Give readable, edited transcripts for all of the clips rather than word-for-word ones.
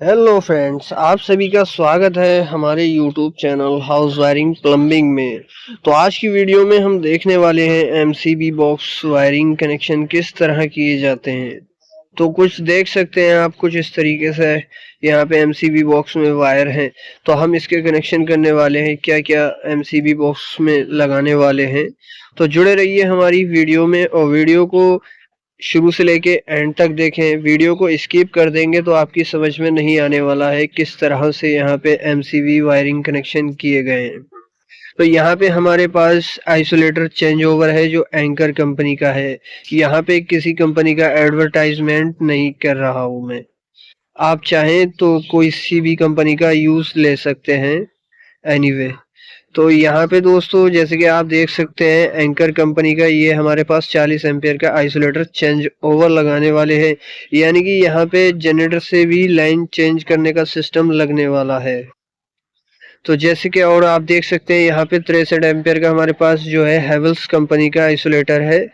Hello friends, आप सभी का स्वागत है हमारे YouTube channel house wiring plumbing में। तो आज की वीडियो में हम देखने वाले हैं एमसीबी बॉक्स वायरिंग कनेक्शन किस तरह किए जाते हैं। तो कुछ देख सकते हैं आप, कुछ इस तरीके से यहाँ पे एमसीबी बॉक्स में वायर हैं। तो हम इसके कनेक्शन करने वाले हैं, क्या क्या एमसीबी बॉक्स में लगाने वाले हैं। तो जुड़े रहिए हमारी वीडियो में और वीडियो को शुरू से लेके एंड तक देखें। वीडियो को स्किप कर देंगे तो आपकी समझ में नहीं आने वाला है किस तरह से यहाँ पे एमसीबी वायरिंग कनेक्शन किए गए हैं। तो यहाँ पे हमारे पास आइसोलेटर चेंज ओवर है जो एंकर कंपनी का है। यहाँ पे किसी कंपनी का एडवर्टाइजमेंट नहीं कर रहा हूँ मैं। आप चाहें तो कोई सी भी कंपनी का यूज ले सकते हैं। एनीवे, तो यहाँ पे दोस्तों जैसे कि आप देख सकते हैं एंकर कंपनी का ये हमारे पास 40 एम्पियर का आइसोलेटर चेंज ओवर लगाने वाले हैं। यानी कि यहाँ पे जनरेटर से भी लाइन चेंज करने का सिस्टम लगने वाला है। तो जैसे कि और आप देख सकते हैं यहाँ पे 63 एम्पियर का हमारे पास जो है हेवल्स कंपनी का आइसोलेटर है।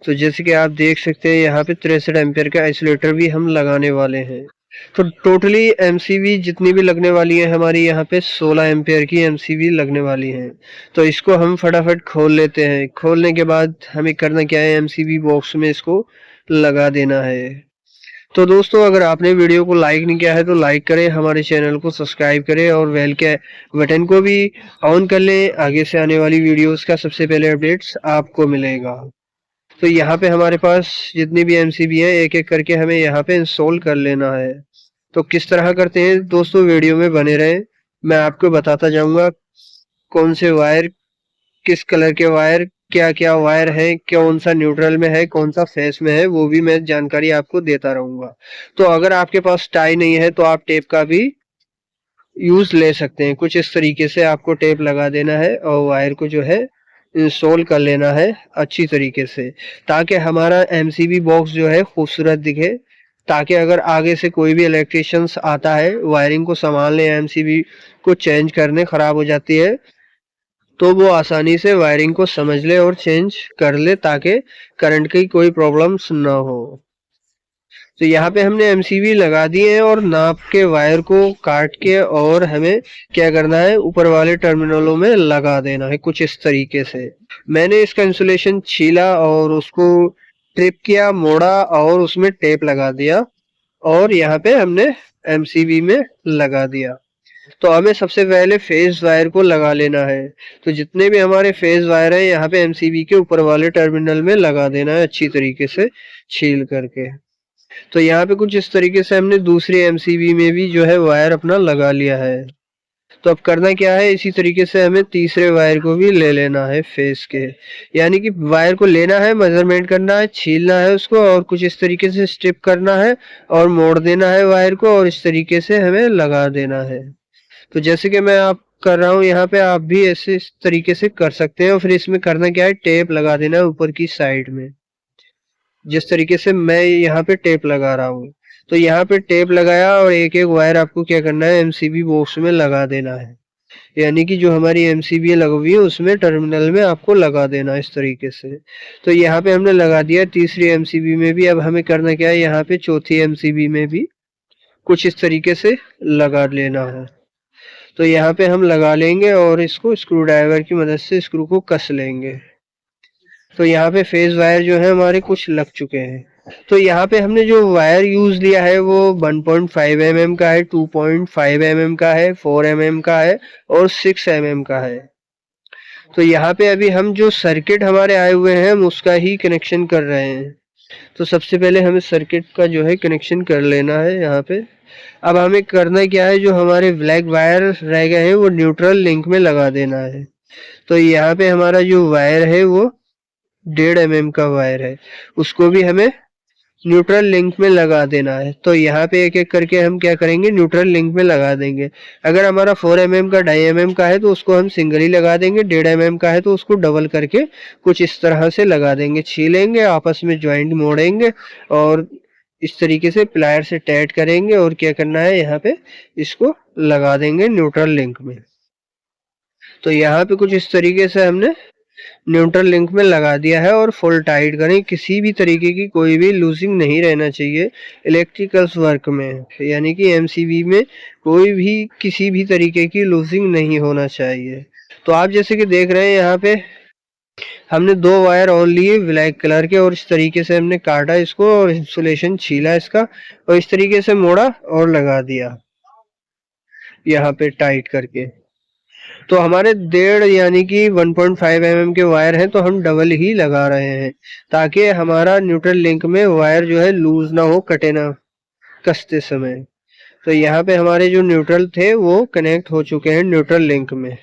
तो जैसे कि आप देख सकते हैं यहाँ पे 63 एम्पियर का आइसोलेटर भी हम लगाने वाले हैं। तो टोटली एमसीबी जितनी भी लगने वाली है हमारी यहाँ पे 16 एम्पियर की एमसीबी लगने वाली है। तो इसको हम फटाफट खोल लेते हैं। खोलने के बाद हमें करना क्या है, एमसीबी बॉक्स में इसको लगा देना है। तो दोस्तों अगर आपने वीडियो को लाइक नहीं किया है तो लाइक करें, हमारे चैनल को सब्सक्राइब करें और बेल के बटन को भी ऑन कर लें। आगे से आने वाली वीडियोस का सबसे पहले अपडेट्स आपको मिलेगा। तो यहाँ पे हमारे पास जितनी भी एमसीबी है एक एक करके हमें यहाँ पे इंस्टॉल कर लेना है। तो किस तरह करते हैं दोस्तों, वीडियो में बने रहें। मैं आपको बताता जाऊंगा कौन से वायर, किस कलर के वायर, क्या क्या वायर है, कौन सा न्यूट्रल में है, कौन सा फेस में है, वो भी मैं जानकारी आपको देता रहूंगा। तो अगर आपके पास टाई नहीं है तो आप टेप का भी यूज ले सकते हैं। कुछ इस तरीके से आपको टेप लगा देना है और वायर को जो है इंस्टॉल कर लेना है अच्छी तरीके से, ताकि हमारा एमसीबी बॉक्स जो है खूबसूरत दिखे। ताकि अगर आगे से कोई भी इलेक्ट्रिशियंस आता है वायरिंग को संभालने, एमसीबी को चेंज करने, खराब हो जाती है तो वो आसानी से वायरिंग को समझ ले और चेंज कर ले, ताकि करंट की कोई प्रॉब्लम्स ना हो। तो यहाँ पे हमने एमसीबी लगा दिए हैं और नाप के वायर को काट के और हमें क्या करना है, ऊपर वाले टर्मिनलों में लगा देना है कुछ इस तरीके से। मैंने इसका इंसुलेशन छीला और उसको ट्रिप किया, मोड़ा और उसमें टेप लगा दिया और यहाँ पे हमने एमसीबी में लगा दिया। तो हमें सबसे पहले फेज वायर को लगा लेना है। तो जितने भी हमारे फेज वायर है यहाँ पे एमसीबी के ऊपर वाले टर्मिनल में लगा देना है अच्छी तरीके से छील करके। तो यहाँ पे कुछ इस तरीके से हमने दूसरी एमसीबी में भी जो है वायर अपना लगा लिया है। तो अब करना क्या है, इसी तरीके से हमें तीसरे वायर को भी ले लेना है फेस के। यानी कि वायर को लेना है, मेजरमेंट करना है, छीलना है उसको और कुछ इस तरीके से स्ट्रिप करना है और मोड़ देना है वायर को और इस तरीके से हमें लगा देना है। तो जैसे कि मैं आप कर रहा हूँ यहाँ पे, आप भी ऐसे इस तरीके से कर सकते हैं। और फिर इसमें करना क्या है, टेप लगा देना है ऊपर की साइड में, जिस तरीके से मैं यहाँ पे टेप लगा रहा हूँ। तो यहाँ पे टेप लगाया और एक एक वायर आपको क्या करना है, एमसीबी बॉक्स में लगा देना है। यानी कि जो हमारी एमसीबी लगी हुई है उसमें टर्मिनल में आपको लगा देना इस तरीके से। तो यहाँ पे हमने लगा दिया तीसरी एमसीबी में भी। अब हमें करना क्या है, यहाँ पे चौथी एमसीबी में भी कुछ इस तरीके से लगा लेना है। तो यहाँ पे हम लगा लेंगे और इसको स्क्रू ड्राइवर की मदद से स्क्रू को कस लेंगे। तो यहाँ पे फेज वायर जो है हमारे कुछ लग चुके हैं। तो यहाँ पे हमने जो वायर यूज लिया है वो 1.5 mm का है, 2.5 mm का है, 4 mm का है और 6 mm का है। तो यहाँ पे अभी हम जो सर्किट हमारे आए हुए हैं हम उसका ही कनेक्शन कर रहे हैं। तो सबसे पहले हमें सर्किट का जो है कनेक्शन कर लेना है यहाँ पे। अब हमें करना क्या है, जो हमारे ब्लैक वायर रह गए हैं वो न्यूट्रल लिंक में लगा देना है। तो यहाँ पे हमारा जो वायर है वो 1.5 mm का वायर है, उसको भी हमें न्यूट्रल लिंक में लगा देना है। तो यहाँ पे एक एक करके हम क्या करेंगे, न्यूट्रल लिंक में लगा देंगे। अगर हमारा 4 mm का 2.5 mm का है तो उसको हम सिंगल ही लगा देंगे, 1.5 mm का है तो उसको डबल करके कुछ इस तरह से लगा देंगे, छीलेंगे, आपस में ज्वाइंट मोड़ेंगे और इस तरीके से प्लायर से टाइट करेंगे और क्या करना है, यहाँ पे इसको लगा देंगे न्यूट्रल लिंक में। तो यहाँ पे कुछ इस तरीके से हमने न्यूट्रल लिंक में लगा दिया है और फुल टाइट करें। किसी भी तरीके की कोई भी लूजिंग नहीं रहना चाहिए इलेक्ट्रिकल्स वर्क में, यानी कि एमसीबी में कोई भी किसी भी तरीके की लूजिंग नहीं होना चाहिए। तो आप जैसे कि देख रहे हैं यहाँ पे हमने 2 वायर और लिए ब्लैक कलर के और इस तरीके से हमने काटा इसको और इंसुलेशन छीला इसका और इस तरीके से मोड़ा और लगा दिया यहाँ पे टाइट करके। तो हमारे 1.5 यानी कि 1.5 mm के वायर हैं, तो हम डबल ही लगा रहे हैं ताकि हमारा न्यूट्रल लिंक में वायर जो है लूज ना हो, कटे ना कसते समय। तो यहाँ पे हमारे जो न्यूट्रल थे वो कनेक्ट हो चुके हैं न्यूट्रल लिंक में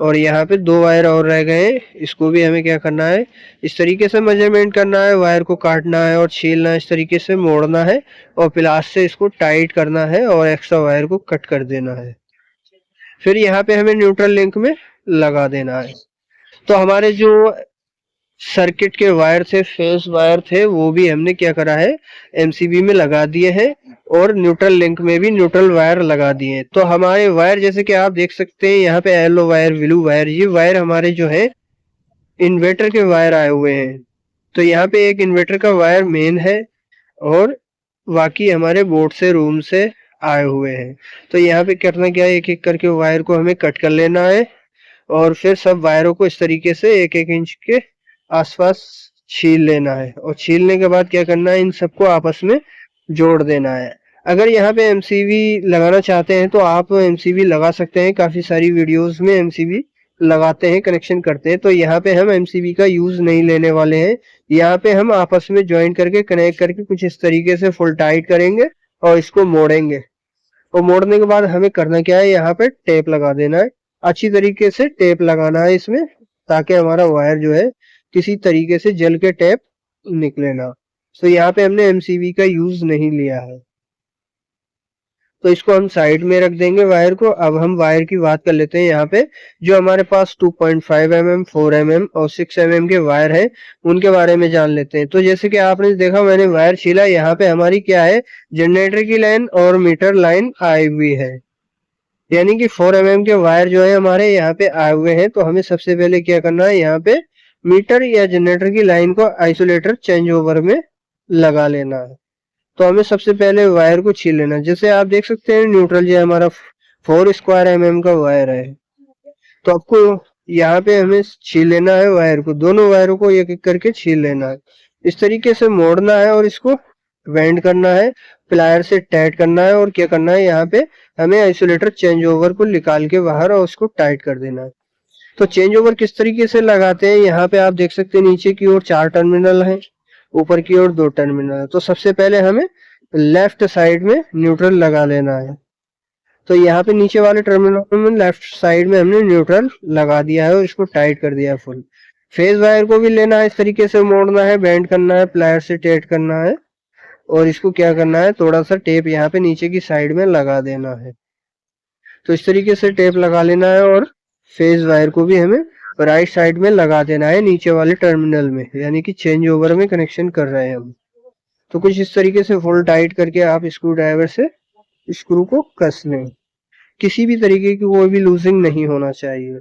और यहाँ पे 2 वायर और रह गए हैं। इसको भी हमें क्या करना है, इस तरीके से मेजरमेंट करना है, वायर को काटना है और छीलना है, इस तरीके से मोड़ना है और प्लास से इसको टाइट करना है और एक्स्ट्रा वायर को कट कर देना है। फिर यहाँ पे हमें न्यूट्रल लिंक में लगा देना है। तो हमारे जो सर्किट के वायर थे, फेस वायर थे, वो भी हमने क्या करा है, एमसीबी में लगा दिए हैं और न्यूट्रल लिंक में भी न्यूट्रल वायर लगा दिए हैं। तो हमारे वायर जैसे कि आप देख सकते हैं यहाँ पे येलो वायर, ब्लू वायर, ये वायर हमारे जो है इन्वर्टर के वायर आए हुए हैं। तो यहाँ पे एक इन्वर्टर का वायर मेन है और बाकी हमारे बोर्ड से, रूम से आए हुए हैं। तो यहाँ पे करना क्या है, एक एक करके वायर को हमें कट कर लेना है और फिर सब वायरों को इस तरीके से 1-1 इंच के आसपास छील लेना है और छीलने के बाद क्या करना है, इन सबको आपस में जोड़ देना है। अगर यहाँ पे एमसीबी लगाना चाहते हैं तो आप एमसीबी लगा सकते हैं, काफी सारी वीडियोस में एमसीबी लगाते हैं, कनेक्शन करते हैं। तो यहाँ पे हम एमसीबी का यूज नहीं लेने वाले हैं, यहाँ पे हम आपस में ज्वाइन करके कनेक्ट करके कुछ इस तरीके से फुल टाइट करेंगे और इसको मोड़ेंगे। और मोड़ने के बाद हमें करना क्या है, यहाँ पे टेप लगा देना है, अच्छी तरीके से टेप लगाना है इसमें ताकि हमारा वायर जो है किसी तरीके से जल के टेप निकले ना। तो यहाँ पे हमने एमसीबी का यूज नहीं लिया है, तो इसको हम साइड में रख देंगे वायर को। अब हम वायर की बात कर लेते हैं। यहाँ पे जो हमारे पास 2.5 mm, 4 mm और 6 mm के वायर हैं उनके बारे में जान लेते हैं। तो जैसे कि आपने देखा मैंने वायर छीला, यहाँ पे हमारी क्या है, जनरेटर की लाइन और मीटर लाइन आई हुई है, यानी कि 4 mm के वायर जो है हमारे यहाँ पे आए हुए हैं। तो हमें सबसे पहले क्या करना है, यहाँ पे मीटर या जनरेटर की लाइन को आइसोलेटर चेंज ओवर में लगा लेना है। तो हमें सबसे पहले वायर को छील लेना है। जैसे आप देख सकते हैं न्यूट्रल जो हमारा 4 mm का वायर है, तो आपको यहाँ पे हमें छील लेना है वायर को, दोनों वायरों को एक एक करके छील लेना है, इस तरीके से मोड़ना है और इसको वेंड करना है, प्लायर से टाइट करना है और क्या करना है, यहाँ पे हमें आइसोलेटर चेंज ओवर को निकाल के बाहर और उसको टाइट कर देना है। तो चेंज ओवर किस तरीके से लगाते हैं, यहाँ पे आप देख सकते हैं नीचे की ओर 4 टर्मिनल है, ऊपर की ओर 2 टर्मिनल है। तो सबसे पहले हमें लेफ्ट साइड में न्यूट्रल लगा लेना है। तो यहाँ पे नीचे वाले टर्मिनल में लेफ्ट साइड में हमने न्यूट्रल लगा दिया है और इसको टाइट कर दिया है फुल। फेज वायर को भी लेना है, इस तरीके से मोड़ना है, बेंड करना है, प्लायर से टाइट करना है और इसको क्या करना है, थोड़ा सा टेप यहाँ पे नीचे की साइड में लगा देना है। तो इस तरीके से टेप लगा लेना है और फेज वायर को भी हमें राइट साइड में लगा देना है नीचे वाले टर्मिनल में, यानी कि चेंज ओवर में कनेक्शन कर रहे हैं हम। तो कुछ इस तरीके से फुल टाइट करके आप स्क्रू ड्राइवर से स्क्रू को कस लें, किसी भी तरीके की कोई भी लूजिंग नहीं होना चाहिए।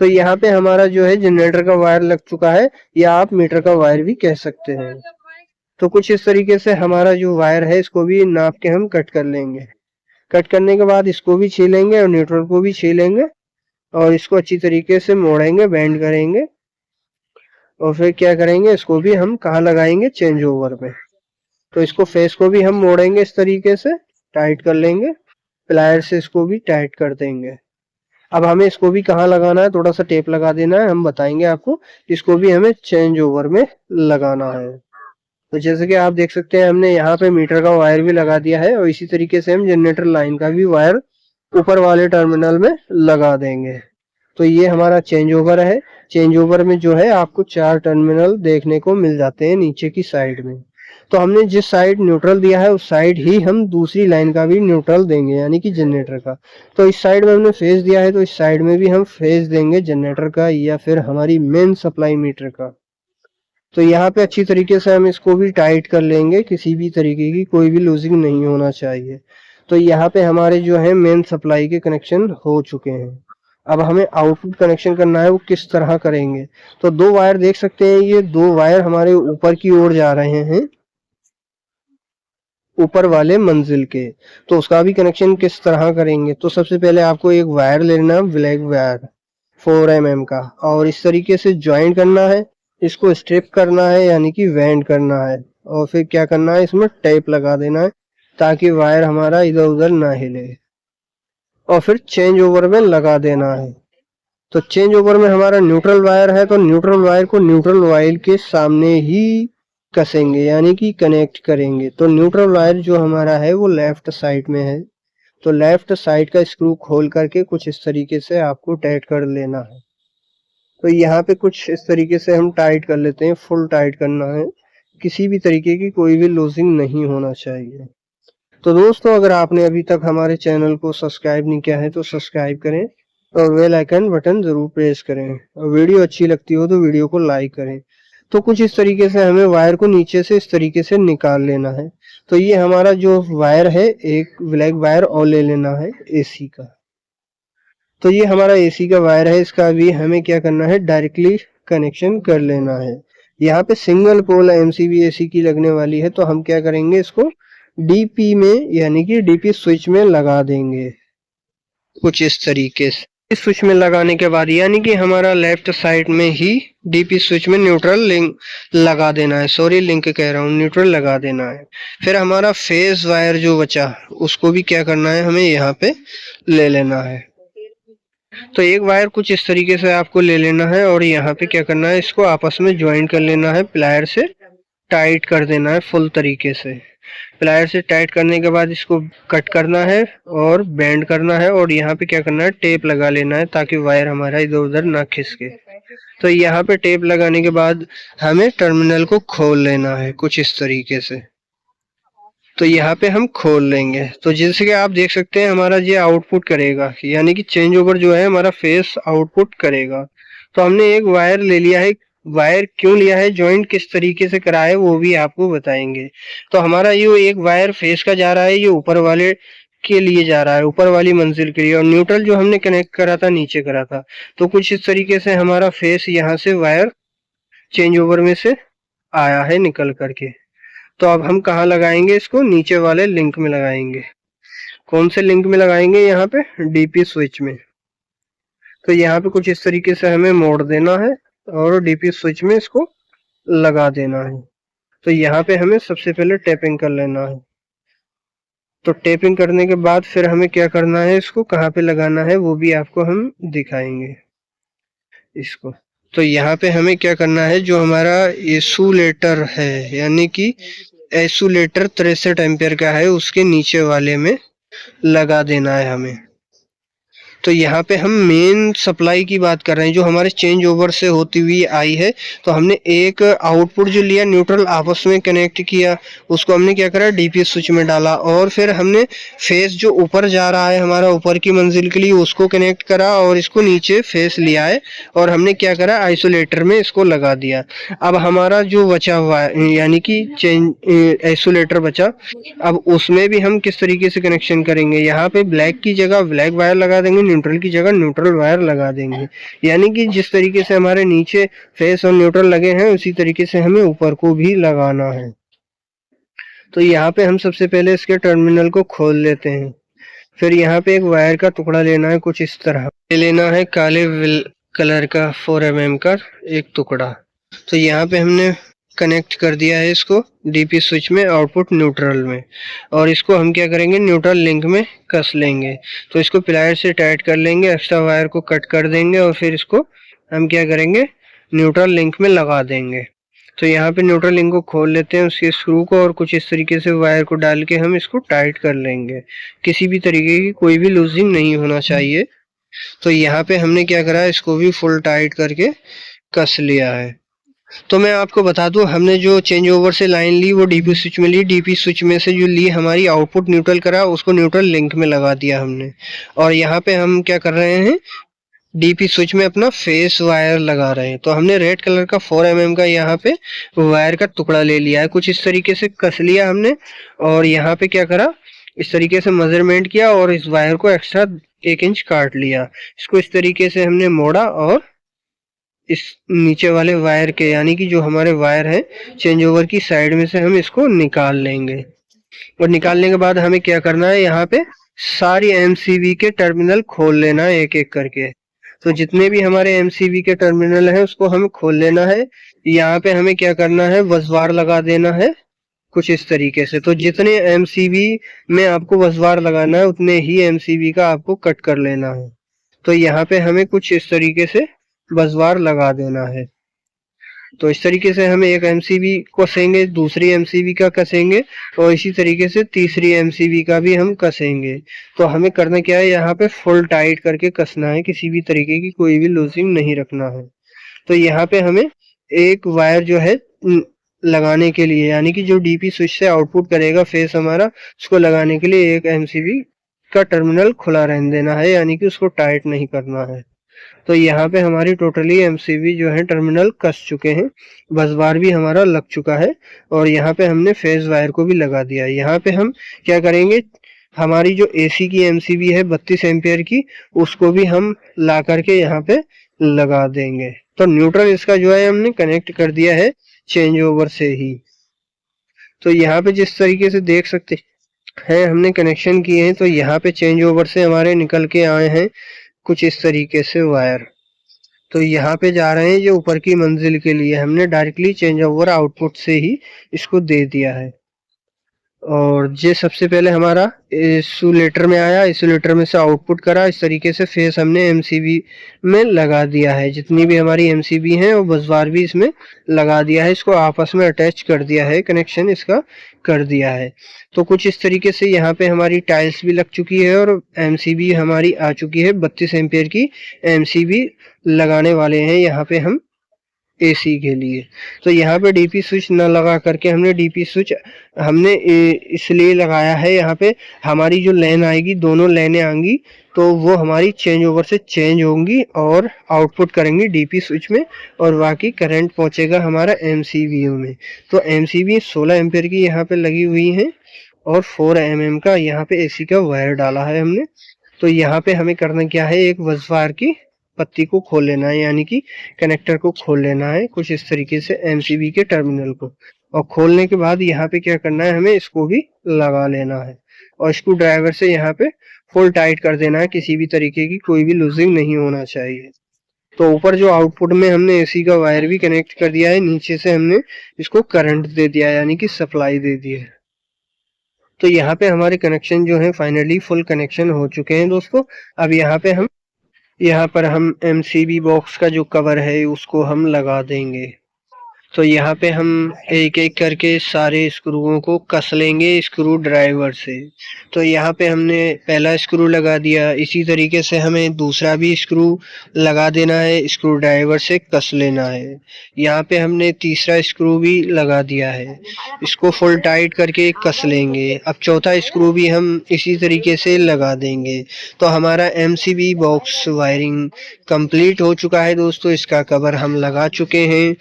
तो यहाँ पे हमारा जो है जनरेटर का वायर लग चुका है, या आप मीटर का वायर भी कह सकते हैं। तो कुछ इस तरीके से हमारा जो वायर है इसको भी नाप के हम कट कर लेंगे। कट करने के बाद इसको भी छीलेंगे और न्यूट्रल को भी छीलेंगे और इसको अच्छी तरीके से मोड़ेंगे, बेंड करेंगे और फिर क्या करेंगे, इसको भी हम कहाँ लगाएंगे, चेंज ओवर में। तो इसको फेस को भी हम मोड़ेंगे, इस तरीके से टाइट कर लेंगे, प्लायर से इसको भी टाइट कर देंगे। अब हमें इसको भी कहाँ लगाना है, थोड़ा सा टेप लगा देना है, हम बताएंगे आपको। इसको भी हमें चेंज ओवर में लगाना है। तो जैसे कि आप देख सकते हैं हमने यहाँ पे मीटर का वायर भी लगा दिया है और इसी तरीके से हम जनरेटर लाइन का भी वायर ऊपर वाले टर्मिनल में लगा देंगे। तो ये हमारा चेंज ओवर है। चेंज ओवर में जो है आपको 4 टर्मिनल देखने को मिल जाते हैं नीचे की साइड में। तो हमने जिस साइड न्यूट्रल दिया है उस साइड ही हम दूसरी लाइन का भी न्यूट्रल देंगे, यानी कि जनरेटर का। तो इस साइड में हमने फेज दिया है तो इस साइड में भी हम फेज देंगे जनरेटर का या फिर हमारी मेन सप्लाई मीटर का। तो यहाँ पे अच्छी तरीके से हम इसको भी टाइट कर लेंगे, किसी भी तरीके की कोई भी लूजिंग नहीं होना चाहिए। तो यहाँ पे हमारे जो है मेन सप्लाई के कनेक्शन हो चुके हैं अब हमें आउटपुट कनेक्शन करना है, वो किस तरह करेंगे। तो दो वायर देख सकते हैं, ये दो वायर हमारे ऊपर की ओर जा रहे हैं, ऊपर वाले मंजिल के। तो उसका भी कनेक्शन किस तरह करेंगे। तो सबसे पहले आपको एक वायर लेना है, ब्लैक वायर 4 mm का, और इस तरीके से ज्वाइन करना है, इसको स्ट्रिप करना है यानी कि वेंड करना है, और फिर क्या करना है, इसमें टेप लगा देना है ताकि वायर हमारा इधर उधर ना हिले, और फिर चेंज ओवर में लगा देना है। तो चेंज ओवर में हमारा न्यूट्रल वायर है, तो न्यूट्रल वायर को न्यूट्रल वायर के सामने ही कसेंगे यानी कि कनेक्ट करेंगे। तो न्यूट्रल वायर जो हमारा है वो लेफ्ट साइड में है, तो लेफ्ट साइड का स्क्रू खोल करके कुछ इस तरीके से आपको टाइट कर लेना है। तो यहाँ पे कुछ इस तरीके से हम टाइट कर लेते हैं, फुल टाइट करना है, किसी भी तरीके की कोई भी लूजिंग नहीं होना चाहिए। तो दोस्तों, अगर आपने अभी तक हमारे चैनल को सब्सक्राइब नहीं किया है तो सब्सक्राइब करें और बेल आइकन बटन जरूर प्रेस करें, और वीडियो अच्छी लगती हो तो वीडियो को लाइक करें। तो कुछ इस तरीके से हमें वायर को नीचे से इस तरीके से निकाल लेना है। तो ये हमारा जो वायर है, एक ब्लैक वायर और ले लेना है एसी का। तो ये हमारा एसी का वायर है, इसका भी हमें क्या करना है, डायरेक्टली कनेक्शन कर लेना है। यहाँ पे सिंगल पोल एमसीबी एसी की लगने वाली है, तो हम क्या करेंगे, इसको डीपी में यानी कि डीपी स्विच में लगा देंगे कुछ इस तरीके से। इस स्विच में लगाने के बाद यानी कि हमारा लेफ्ट साइड में ही डीपी स्विच में न्यूट्रल लिंक लगा देना है, सॉरी लिंक कह रहा हूँ, न्यूट्रल लगा देना है। फिर हमारा फेज वायर जो बचा उसको भी क्या करना है, हमें यहाँ पे ले लेना है। तो एक वायर कुछ इस तरीके से आपको ले लेना है, और यहाँ पे क्या करना है, इसको आपस में ज्वाइन कर लेना है, प्लायर से टाइट कर देना है फुल तरीके से। प्लायर से टाइट करने के बाद इसको कट करना है और बेंड करना है, और यहाँ पे क्या करना है, टेप लगा लेना है ताकि वायर हमारा इधर उधर ना खिसके। तो यहाँ पे टेप लगाने के बाद हमें टर्मिनल को खोल लेना है कुछ इस तरीके से। तो यहाँ पे हम खोल लेंगे, तो जैसे कि आप देख सकते हैं हमारा ये आउटपुट करेगा, यानी कि चेंज ओवर जो है हमारा फेस आउटपुट करेगा। तो हमने एक वायर ले लिया है, वायर क्यों लिया है, ज्वाइंट किस तरीके से करा है वो भी आपको बताएंगे। तो हमारा ये एक वायर फेस का जा रहा है, ये ऊपर वाले के लिए जा रहा है, ऊपर वाली मंजिल के लिए, और न्यूट्रल जो हमने कनेक्ट करा था नीचे करा था। तो कुछ इस तरीके से हमारा फेस यहाँ से वायर चेंज ओवर में से आया है निकल करके। तो अब हम कहाँ लगाएंगे इसको, नीचे वाले लिंक में लगाएंगे। कौन से लिंक में लगाएंगे, यहाँ पे डीपी स्विच में। तो यहाँ पे कुछ इस तरीके से हमें मोड़ देना है और डीपी स्विच में इसको लगा देना है। तो यहाँ पे हमें सबसे पहले टैपिंग कर लेना है। तो टैपिंग करने के बाद फिर हमें क्या करना है, इसको कहाँ पे लगाना है वो भी आपको हम दिखाएंगे इसको। तो यहाँ पे हमें क्या करना है, जो हमारा एसुलेटर है यानी कि एसुलेटर 63 एम्पियर का है, उसके नीचे वाले में लगा देना है हमें। तो यहाँ पे हम मेन सप्लाई की बात कर रहे हैं जो हमारे चेंज ओवर से होती हुई आई है। तो हमने एक आउटपुट जो लिया, न्यूट्रल आपस में कनेक्ट किया, उसको हमने क्या करा, डीपी स्विच में डाला, और फिर हमने फेस जो ऊपर जा रहा है हमारा ऊपर की मंजिल के लिए उसको कनेक्ट करा, और इसको नीचे फेस लिया है, और हमने क्या करा, आइसोलेटर में इसको लगा दिया। अब हमारा जो बचा हुआ है यानी कि चेंज आइसोलेटर बचा, अब उसमें भी हम किस तरीके से कनेक्शन करेंगे, यहाँ पे ब्लैक की जगह ब्लैक वायर लगा देंगे, न्यूट्रल की जगह न्यूट्रल वायर लगा देंगे। यानी कि जिस तरीके से हमारे नीचे फेस और न्यूट्रल लगे हैं उसी तरीके से हमें ऊपर को भी लगाना है। तो यहाँ पे हम सबसे पहले इसके टर्मिनल को खोल लेते हैं। फिर यहाँ पे एक वायर का टुकड़ा लेना है, कुछ इस तरह लेना है, काले कलर का 4 mm का एक टुकड़ा। तो यहाँ पे हमने कनेक्ट कर दिया है इसको डीपी स्विच में, आउटपुट न्यूट्रल में, और इसको हम क्या करेंगे, न्यूट्रल लिंक में कस लेंगे। तो इसको प्लायर से टाइट कर लेंगे, एक्स्ट्रा वायर को कट कर देंगे, और फिर इसको हम क्या करेंगे, न्यूट्रल लिंक में लगा देंगे। तो यहाँ पे न्यूट्रल लिंक को खोल लेते हैं उसके स्क्रू को, और कुछ इस तरीके से वायर को डाल के हम इसको टाइट कर लेंगे, किसी भी तरीके की कोई भी लूजिंग नहीं होना चाहिए। तो यहाँ पे हमने क्या करा, इसको भी फुल टाइट करके कस लिया है। तो मैं आपको बता दूं, हमने जो चेंज ओवर से लाइन ली वो डीपी स्विच में ली, डीपी स्विच में से जो ली हमारी आउटपुट न्यूट्रल करा उसको न्यूट्रल लिंक में लगा दिया हमने, और यहाँ पे हम क्या कर रहे हैं, डीपी स्विच में अपना फेस वायर लगा रहे हैं। तो हमने रेड कलर का 4 mm का यहाँ पे वायर का टुकड़ा ले लिया है, कुछ इस तरीके से कस लिया हमने, और यहाँ पे क्या करा, इस तरीके से मेजरमेंट किया और इस वायर को एक्स्ट्रा 1 इंच काट लिया। इसको इस तरीके से हमने मोड़ा और इस नीचे वाले वायर के यानी कि जो हमारे वायर है चेंज ओवर की साइड में से हम इसको निकाल लेंगे। और निकालने के बाद हमें क्या करना है, यहाँ पे सारी एमसीबी के टर्मिनल खोल लेना है एक एक करके। तो जितने भी हमारे एमसीबी के टर्मिनल है उसको हमें खोल लेना है। यहाँ पे हमें क्या करना है, वज़वार लगा देना है कुछ इस तरीके से। तो जितने एमसीबी में आपको वज़वार लगाना है उतने ही एमसीबी का आपको कट कर लेना है। तो यहाँ पे हमें कुछ इस तरीके से वज़वार लगा देना है। तो इस तरीके से हम एक एमसीबी कसेंगे, दूसरी एमसीबी का कसेंगे और इसी तरीके से तीसरी एमसीबी का भी हम कसेंगे। तो हमें करना क्या है, यहाँ पे फुल टाइट करके कसना है, किसी भी तरीके की कोई भी लूजिंग नहीं रखना है। तो यहाँ पे हमें एक वायर जो है लगाने के लिए यानी कि जो डीपी स्विच से आउटपुट करेगा फेस हमारा, उसको लगाने के लिए एक एमसीबी का टर्मिनल खुला रहने देना है, यानी कि उसको टाइट नहीं करना है। तो यहाँ पे हमारी टोटली एमसीबी जो है टर्मिनल कस चुके हैं, बसबार भी हमारा लग चुका है और यहाँ पे हमने फेज वायर को भी लगा दिया है। यहाँ पे हम क्या करेंगे, हमारी जो एसी की एमसीबी है 32 एम्पियर की, उसको भी हम ला करके यहाँ पे लगा देंगे। तो न्यूट्रल इसका जो है हमने कनेक्ट कर दिया है चेंज ओवर से ही। तो यहाँ पे जिस तरीके से देख सकते हैं हमने कनेक्शन किए हैं, तो यहाँ पे चेंज ओवर से हमारे निकल के आए हैं कुछ इस तरीके से वायर। तो यहाँ पे जा रहे हैं जो ऊपर की मंजिल के लिए, हमने डायरेक्टली चेंज ओवर आउटपुट से ही इसको दे दिया है। और ये सबसे पहले हमारा इंसुलेटर में आया, इंसुलेटर में से आउटपुट करा, इस तरीके से फेस हमने एमसीबी में लगा दिया है। जितनी भी हमारी एमसीबी हैं वो बसबार भी इसमें लगा दिया है, इसको आपस में अटैच कर दिया है, कनेक्शन इसका कर दिया है। तो कुछ इस तरीके से यहाँ पे हमारी टाइल्स भी लग चुकी है और एमसीबी हमारी आ चुकी है। 32 एम्पियर की एमसीबी लगाने वाले हैं यहाँ पे हम एसी के लिए। तो यहाँ पे डीपी स्विच न लगा करके हमने डीपी स्विच हमने इसलिए लगाया है, यहाँ पे हमारी जो लाइन आएगी, दोनों लाइनें आएंगी तो वो हमारी चेंज ओवर से चेंज होंगी और आउटपुट करेंगी डीपी स्विच में और बाकी करंट पहुंचेगा हमारा एमसीबी में। तो एमसीबी 16 एम्पियर की यहाँ पे लगी हुई है और 4 mm का यहाँ पे एसी का वायर डाला है हमने। तो यहाँ पे हमें करना क्या है, एक वज़वार की पत्ती को खोल लेना है, यानी कि कनेक्टर को खोल लेना है कुछ इस तरीके से एमसीबी के टर्मिनल को। और खोलने के बाद यहाँ पे क्या करना है, हमें इसको भी लगा लेना है और स्क्रू ड्राइवर से यहाँ पे फुल टाइट कर देना है, किसी भी तरीके की कोई भी लूजिंग नहीं होना चाहिए। तो ऊपर जो आउटपुट में हमने एसी का वायर भी कनेक्ट कर दिया है, नीचे से हमने इसको करंट दे दिया है यानी कि सप्लाई दे दी है। तो यहाँ पे हमारे कनेक्शन जो है फाइनली फुल कनेक्शन हो चुके हैं दोस्तों। अब यहाँ पर हम एमसीबी बॉक्स का जो कवर है उसको हम लगा देंगे। तो यहाँ पे हम एक एक करके सारे स्क्रूओं को कस लेंगे स्क्रू ड्राइवर से। तो यहाँ पे हमने पहला स्क्रू लगा दिया, इसी तरीके से हमें दूसरा भी स्क्रू लगा देना है, स्क्रू ड्राइवर से कस लेना है। यहाँ पे हमने तीसरा स्क्रू भी लगा दिया है, इसको फुल टाइट करके कस लेंगे। अब चौथा स्क्रू भी हम इसी तरीके से लगा देंगे। तो हमारा एमसीबी बॉक्स वायरिंग कंप्लीट हो चुका है दोस्तों, इसका कवर हम लगा चुके हैं।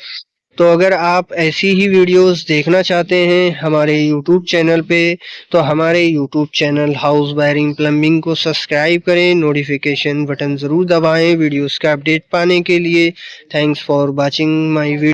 तो अगर आप ऐसी ही वीडियोस देखना चाहते हैं हमारे YouTube चैनल पे, तो हमारे YouTube channel house wiring plumbing को सब्सक्राइब करें, नोटिफिकेशन बटन ज़रूर दबाएं वीडियोस का अपडेट पाने के लिए। Thanks for watching my video.